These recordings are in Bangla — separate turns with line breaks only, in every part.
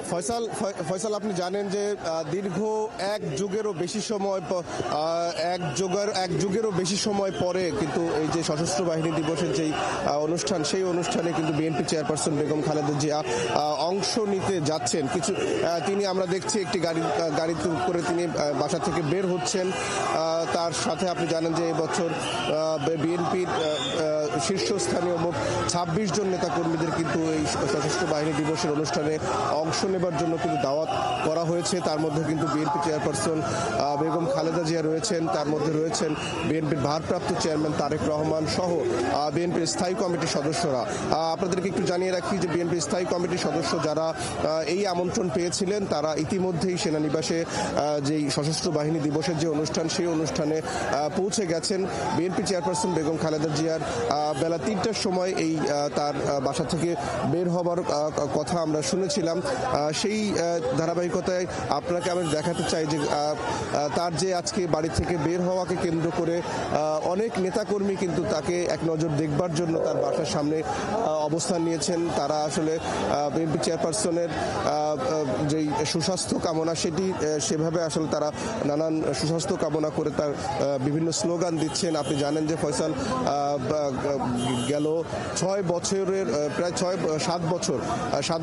ফয়সাল, আপনি জানেন যে দীর্ঘ এক যুগেরও বেশি সময় পরে কিন্তু এই যে সশস্ত্র বাহিনী দিবসের যেই অনুষ্ঠান, সেই অনুষ্ঠানে কিন্তু বিএনপি চেয়ারপারসন বেগম খালেদা জিয়া অংশ নিতে যাচ্ছেন। তিনি আমরা দেখছি একটি গাড়িতে করে তিনি বাসা থেকে বের হচ্ছেন। তার সাথে আপনি জানেন যে এবছর বিএনপির শীর্ষস্থানীয় মোট ২৬ জন নেতাকর্মীদের কিন্তু এই সশস্ত্র বাহিনী দিবসের অনুষ্ঠানে অংশ নেবার জন্য কিন্তু দাওয়াত করা হয়েছে। তার মধ্যে কিন্তু বিএনপি চেয়ারপারসন বেগম খালেদা জিয়া রয়েছেন, তার মধ্যে রয়েছেন বিএনপির ভারপ্রাপ্ত চেয়ারম্যান তারেক রহমান সহ বিএনপির স্থায়ী কমিটির সদস্যরা। আপনাদেরকে একটু জানিয়ে রাখি যে বিএনপির স্থায়ী কমিটির সদস্য যারা এই আমন্ত্রণ পেয়েছিলেন তারা ইতিমধ্যেই সেনানিবাসে যেই সশস্ত্র বাহিনী দিবসের যে অনুষ্ঠান, সেই অনুষ্ঠানে পৌঁছে গেছেন। বিএনপি চেয়ারপারসন বেগম খালেদা জিয়ার বেলা ৩টার সময় এই তার বাসা থেকে বের হবার কথা আমরা শুনেছিলাম। সেই ধারাবাহিকতায় আপনাকে আমি দেখাতে চাই যে তার যে আজকে বাড়ি থেকে বের হওয়াকে কেন্দ্র করে অনেক নেতাকর্মী কিন্তু তাকে এক নজর দেখবার জন্য তার বাসার সামনে অবস্থান নিয়েছেন। তারা আসলে বিএনপি চেয়ারপারসনের যেই সুস্বাস্থ্য কামনা, সেভাবে আসলে তারা নানান সুস্বাস্থ্য কামনা করে তার বিভিন্ন স্লোগান দিচ্ছেন। আপনি জানেন যে ফয়সাল, গেল ৬ বছরের প্রায় ৭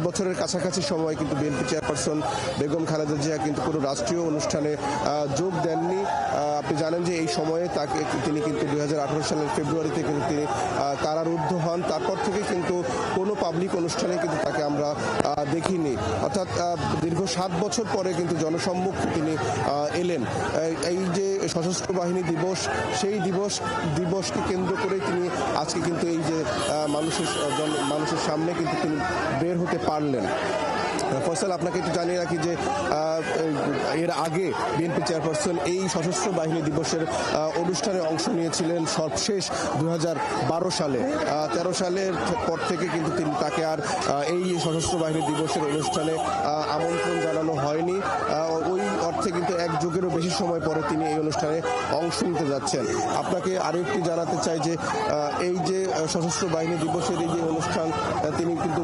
বছরের কাছাকাছি সময় কিন্তু বিএনপি চেয়ারপারসন বেগম খালেদা জিয়া কিন্তু কোনো রাষ্ট্রীয় অনুষ্ঠানে যোগ দেননি। আপনি জানেন যে এই সময়ে তিনি কিন্তু ২০১৮ সালের ফেব্রুয়ারিতে কিন্তু তিনি কারারুদ্ধ হন। তারপর থেকে কিন্তু কোনো পাবলিক অনুষ্ঠানে কিন্তু তাকে আমরা দেখিনি, অর্থাৎ দীর্ঘ ৭ বছর পরে কিন্তু জনসম্মুখে তিনি এলেন। এই যে সশস্ত্র বাহিনী দিবস, সেই দিবসকে কেন্দ্র করেই তিনি আজকে কিন্তু এই যে মানুষের সামনে কিন্তু তিনি বের হতে পারলেন। ফয়সাল, আপনাকে একটু জানিয়ে রাখি যে এর আগে বিএনপি চেয়ারপারসন এই সশস্ত্র বাহিনী দিবসের অনুষ্ঠানে অংশ নিয়েছিলেন সর্বশেষ ২০১২ সালে। ১৩ সালের পর থেকে কিন্তু তাকে আর এই সশস্ত্র বাহিনী দিবসের অনুষ্ঠানে আমন্ত্রণ জানানো হয়নি। ওই অর্থে কিন্তু এক যুগেরও বেশি সময় পরে তিনি এই অনুষ্ঠানে অংশ নিতে যাচ্ছেন। আপনাকে আরও একটু জানাতে চাই যে এই যে সশস্ত্র বাহিনী দিবসের এই যে অনুষ্ঠান, তিনি কিন্তু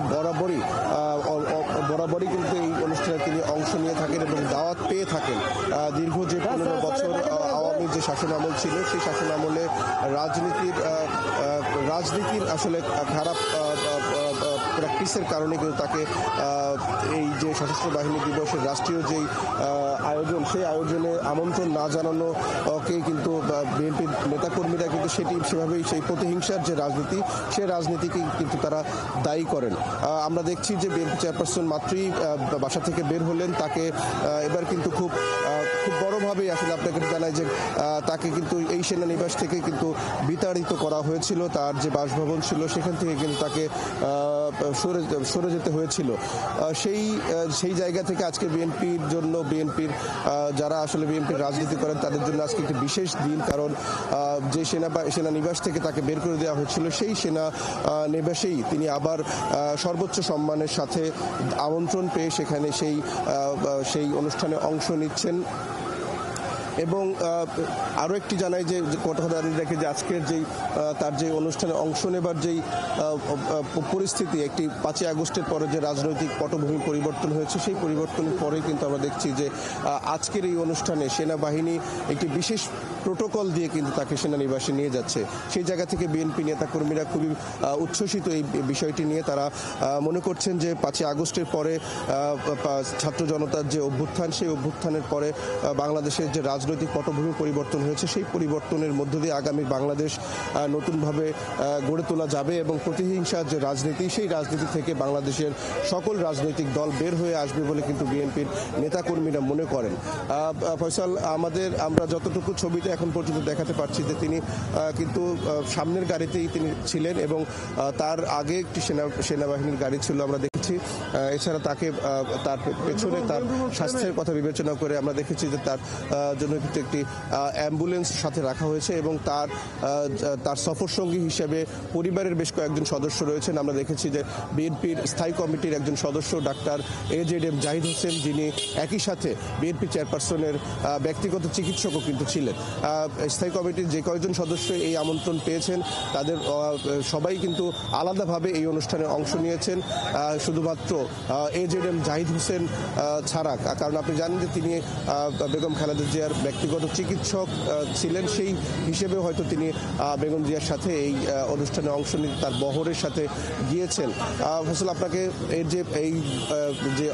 বরাবরই কিন্তু এই অনুষ্ঠানে তিনি অংশ নিয়ে থাকেন এবং দাওয়াত পেয়ে থাকেন। দীর্ঘ যে ১৫ বছর আওয়ামী যে শাসন আমল ছিল, সেই শাসন আমলে রাজনীতির আসলে খারাপ প্র্যাকটিসের কারণে কিন্তু তাকে এই যে সশস্ত্র বাহিনী দিবসের রাষ্ট্রীয় যেই আয়োজন, সেই আয়োজনে আমন্ত্রণ না জানানোকে কিন্তু বিএনপির নেতাকর্মীরা কিন্তু সেভাবেই সেই প্রতিহিংসার যে রাজনীতি, সেই রাজনীতিকে কিন্তু তারা দায়ী করেন। আমরা দেখছি যে বিএনপি চেয়ারপারসন মাত্রই বাসা থেকে বের হলেন, তাকে এবার কিন্তু খুব বড়ভাবেই আসলে আপনাকে জানাই যে তাকে কিন্তু এই সেনানিবাস থেকে কিন্তু বিতাড়িত করা হয়েছিল। তার যে বাসভবন ছিল সেখান থেকে কিন্তু তাকে সরে যেতে হয়েছিল। সেই জায়গা থেকে আজকে বিএনপির যারা আসলে বিএনপির রাজনীতি করেন তাদের জন্য আজকে একটি বিশেষ দিন, কারণ যে সেনানিবাস থেকে তাকে বের করে দেওয়া হয়েছিল, সেই সেনানিবাসেই তিনি আবার সর্বোচ্চ সম্মানের সাথে আমন্ত্রণ পেয়ে সেখানে সেই অনুষ্ঠানে অংশ নিচ্ছেন। এবং আরও একটি জানাই যে কথা দাঁড়িয়ে রেখে যে আজকের তার যে অনুষ্ঠানে অংশ নেবার যেই পরিস্থিতি, একটি ৫ই আগস্টের পরে যে রাজনৈতিক পটভূমি পরিবর্তন হয়েছে, সেই পরিবর্তনের পরে কিন্তু আমরা দেখছি যে আজকের এই অনুষ্ঠানে সেনাবাহিনী একটি বিশেষ প্রোটোকল দিয়ে কিন্তু তাকে সেনানিবাসে নিয়ে যাচ্ছে। সেই জায়গা থেকে বিএনপি নেতাকর্মীরা খুবই উচ্ছ্বসিত এই বিষয়টি নিয়ে। তারা মনে করছেন যে ৫ই আগস্টের পরে ছাত্র জনতার যে অভ্যুত্থান, সেই অভ্যুত্থানের পরে বাংলাদেশের যে রাজনৈতিক পটভূমি পরিবর্তন হয়েছে, সেই পরিবর্তনের মধ্য দিয়ে আগামী বাংলাদেশ নতুনভাবে গড়ে তোলা যাবে এবং প্রতিহিংসার যে রাজনীতি, সেই রাজনীতি থেকে বাংলাদেশের সকল রাজনৈতিক দল বের হয়ে আসবে বলে কিন্তু বিএনপির নেতাকর্মীরা মনে করেন। ফয়সাল, আমরা যতটুকু ছবিতে এখন পর্যন্ত দেখাতে পারছি যে তিনি কিন্তু সামনের গাড়িতেই তিনি ছিলেন এবং তার আগে একটি সেনাবাহিনীর গাড়ি ছিল আমরা দেখেছি। এছাড়া তার পেছনে তার স্বাস্থ্যের কথা বিবেচনা করে আমরা দেখেছি যে তার জন্য কিন্তু একটি অ্যাম্বুলেন্স সাথে রাখা হয়েছে এবং তার সফর সঙ্গী হিসেবে পরিবারের বেশ কয়েকজন সদস্য রয়েছেন। আমরা দেখেছি যে বিএনপির স্থায়ী কমিটির একজন সদস্য ডাক্তার AZM জাহিদ হোসেন, যিনি একই সাথে বিএনপি চেয়ারপারসনের ব্যক্তিগত চিকিৎসকও কিন্তু ছিলেন। স্থায়ী কমিটির যে কয়েকজন সদস্য এই আমন্ত্রণ পেয়েছেন তাদের সবাই কিন্তু আলাদাভাবে এই অনুষ্ঠানে অংশ নিয়েছেন। শুধু শুধুমাত্র AZM জাহিদ হোসেন ছাড়া, কারণ আপনি জানেন যে তিনি বেগম খালেদা জিয়ার ব্যক্তিগত চিকিৎসক ছিলেন, সেই হিসেবে হয়তো তিনি বেগম জিয়ার সাথে এই অনুষ্ঠানে অংশ নিতে তার বহরের সাথে গিয়েছেন। ফসল, আপনাকে এর যে এই যে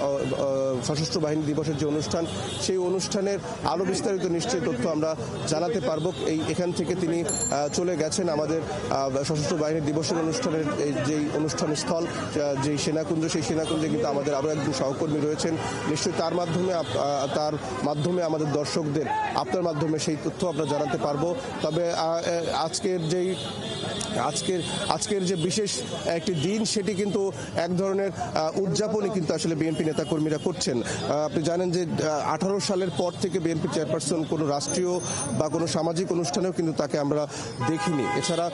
সশস্ত্র বাহিনী দিবসের যে অনুষ্ঠান, সেই অনুষ্ঠানের আরও বিস্তারিত নিশ্চয়ই তথ্য আমরা জানাতে পারবো। এখান থেকে তিনি চলে গেছেন আমাদের সশস্ত্র বাহিনী দিবসের অনুষ্ঠানের যেই অনুষ্ঠান স্থল, যেই সেনাকুঞ্জ, সেই সেনাকুঞ্জে কিন্তু আমাদের আরও একজন সহকর্মী রয়েছেন। নিশ্চয়ই তার মাধ্যমে আমাদের দর্শকদের, আপনার মাধ্যমে সেই তথ্য আমরা জানাতে পারবো। তবে আজকের যে বিশেষ একটি দিন, সেটি কিন্তু এক ধরনের উদযাপনই কিন্তু আসলে বিএনপি নেতাকর্মীরা করছেন। আপনি জানেন যে 18 সালের পর থেকে বিএনপি চেয়ারপারসন কোনো রাষ্ট্রীয় বা কোনো সামাজিক অনুষ্ঠানেও কিন্তু তাকে আমরা দেখিনি। এছাড়া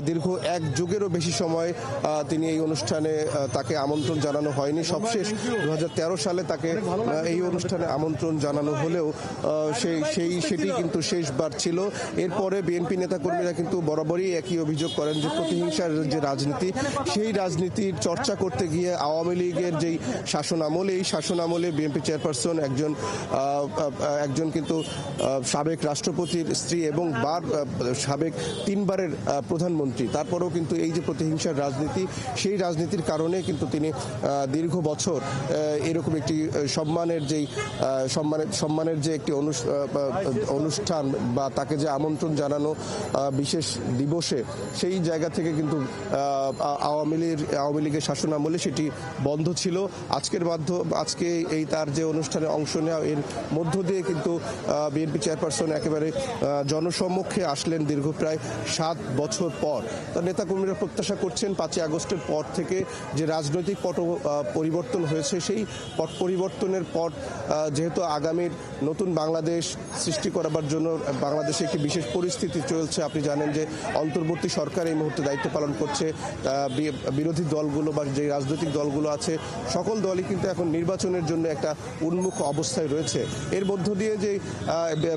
দীর্ঘ এক যুগেরও বেশি সময় তিনি এই অনুষ্ঠানে তাকে আমন্ত্রণ জানানো হয়নি। সবশেষ 2013 সালে তাকে এই অনুষ্ঠানে আমন্ত্রণ জানানো হলেও সেটি কিন্তু শেষবার ছিল। এরপরে বিএনপি নেতাকর্মীরা কিন্তু বরাবরই একই অভিযোগ করেন যে প্রতিহিংসার যে রাজনীতি, সেই রাজনীতির চর্চা করতে গিয়ে আওয়ামী লীগের যেই শাসনামলে বিএনপি চেয়ারপারসন একজন কিন্তু সাবেক রাষ্ট্রপতির স্ত্রী এবং সাবেক 3 বারের প্রধানমন্ত্রী। তারপরেও কিন্তু এই যে প্রতিহিংসার রাজনীতি, সেই রাজনীতির কারণে কিন্তু তিনি দীর্ঘ বছর এরকম একটি সম্মানের যে একটি অনুষ্ঠান বা তাকে যে আমন্ত্রণ জানানো বিশেষ দিবসে, সেই জায়গা থেকে কিন্তু আওয়ামী লীগের শাসনামলে সেটি বন্ধ ছিল। আজকে এই তার যে অনুষ্ঠানে অংশ নেওয়া, এর মধ্য দিয়ে কিন্তু বিএনপি চেয়ারপারসন একেবারে জনসম্মুখে আসলেন দীর্ঘ প্রায় 7 বছর পর। তার নেতাকর্মীরা প্রত্যাশা করছেন 5ই আগস্টের পর থেকে যে রাজনৈতিক পট পরিবর্তন হয়েছে, সেই পট পরিবর্তনের পর যেহেতু আগামীর নতুন বাংলাদেশ সৃষ্টি করার জন্য বাংলাদেশে একটি বিশেষ পরিস্থিতি চলছে। আপনি জানেন যে অন্তর্বর্তী সরকার এই মুহূর্তে দায়িত্ব পালন করছে। বিরোধী দলগুলো বা যে রাজনৈতিক দলগুলো আছে, সকল দলই কিন্তু এখন নির্বাচনের জন্য একটা উন্মুখ অবস্থায় রয়েছে। এর মধ্য দিয়ে যে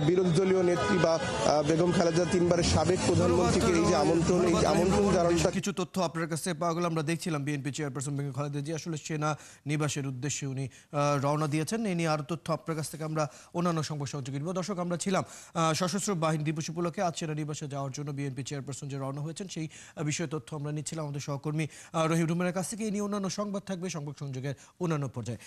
বিরোধী দলীয় নেত্রী বা বেগম খালেদা 3 বারের সাবেক প্রধানমন্ত্রীকে এই যে আমন্ত্রণ জানানোটা,
কিছু তথ্য আপনার কাছে পাওয়া গেল। আমরা দেখছিলাম বিএনপি চেয়ারপারসন বেগম খালেদা জিয়া আসলে সেনা নিবাসের উদ্দেশ্যে উনি রওনা দিয়েছেন। এই নিয়ে আরো তথ্য আপনার কাছ থেকে আমরা অন্যান্য সংবাদ সহযোগী দিব। দর্শক, আমরা ছিলাম সশস্ত্র বাহিনী দিবস উপলক্ষে আজ সেনা নিবাসে যাওয়ার জন্য বিএনপি চেয়ারপারসন যে রওনা হয়েছেন, সেই বিষয়ে তথ্য আমরা নিচ্ছিলাম আমাদের সহকর্মী রহিম রুমের কাছ থেকে। এই নিয়ে অন্যান্য সংবাদ থাকবে সংবাদ সংযোগের অন্যান্য পর্যায়ে।